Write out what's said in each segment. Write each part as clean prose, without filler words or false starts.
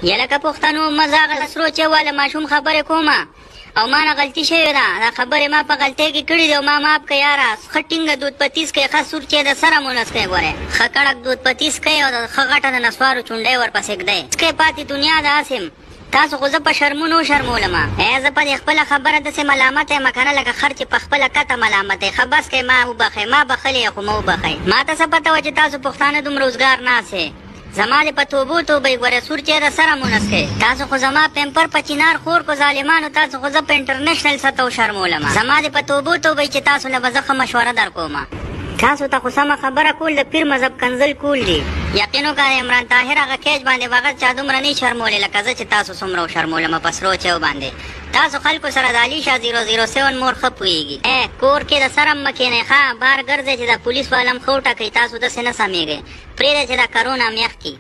یا لکه پښتنو مزاغ سرو چواله ماشوم خبرې کومه او ما نه غلطي شوې ده دا خبرې ما په غلطۍ کې کړې دي او ما معاف کړه یاره ښه ټینګه دود پتیس کوي ښه سور چې د سره مونس کوي ګورې ښه کړک دود پتیس کوي او د ښه غټه د نسوارو چونډۍ ورپسې ږدی څکې پاتې دنیا د اسم تاسو خو زه په شرمونو شرمولمه زه په دې خپله خبره داسې ملامت یم که نه لکه خر چې په خپله کته ملامت ښه بس کوې ما وبښئ ما بښلې خو مه وبښئ ما ته څه پته وه چې تاسو پښتانه دومره روزګار ناست زما دې په توبو توبې ګوره سور چې د سره مونس کوي تاسو خو زما پیمپر په چینار خور کو ظالمانو تاسو خو زه په انټرنیشنل سطح شرمولم زما دې په توبو توبې چې تاسو له به زه ښه مشوره در کومه تاسو ته خو سمه خبره کول د پیر مذهب کنځل کول دي یقین وکړه عمران طاهر هغه کیج باندې بغل چا دومره نه شرمولې لکه زه چې تاسو څومره وشرمولم په سرو چیو باندې تاسو خلکو سره د علي شاه 007 مور ښه پوهېږي کور کې د سرم مه کښېنئ ښه بار ګرځئ چې د پولیس والم ښه وټکئ تاسو داسې نه سمېږئ پرېږدئ چې دا کرونا میخ کي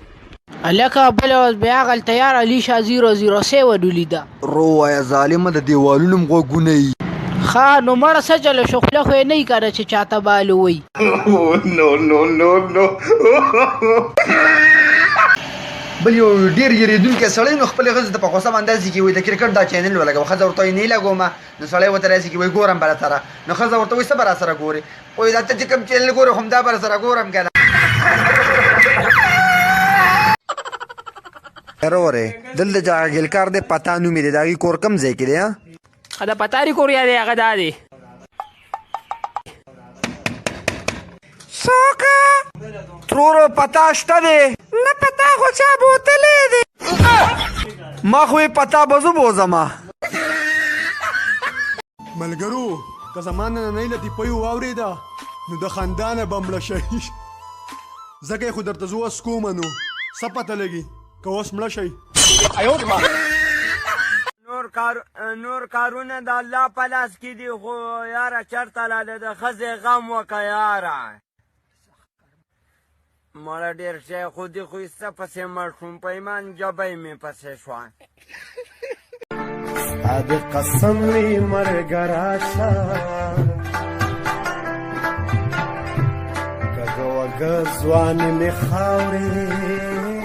الکه بله ورځ بیا هغلته یار علي شاه 007 ولیده رو وایه ظالمه د دیوالونو م غوږونه یي ښه نو مړه څه چله شو خوله خو یې نه یي که نه چې چاته بالو وایي بل یو ډېر یېرېدونکی سړی نو خپلې ښځې ته په غوسه باندې داسې کوي وایي د کرکټ دا چینل ولګوه ښځه ورته وایي نه یې لګومه نو سړی ورته راسي کوي وایي ګورم به راسره نو ښځه ورته وایي څه به راسره ګورې وایي دا ته چې کوم چینل ګورې همدا به راسره ګورم که نه ورې دلته چې هغه ګلکار دی پتا نومې دی د هغې کور کوم ځای کې دی د پتاري کور یا دی هغه دا دی څوکه ترورو پتا شته دی نه پتا خو چا بوتلی دی ما خو یې پتا به زه بوځمه ملګرو که زما نننۍ لطیفه یې واورېده نو د خندانه به مړه شئ ځکه یې خو درته زه اوس کومه نو څه پته لګي که اوس مړه شئ نور کارونه د الله په لاس کې دي خو یاره چېرته لاله د ښځې غم وکه یاره مړه ډېر شی خو دې خو ایسته پسې مړ شوم په ایمان جبۍ مې پسې شوه ستا د قسم وي مرګه راشه کږه وږه ځوانې مې خاورې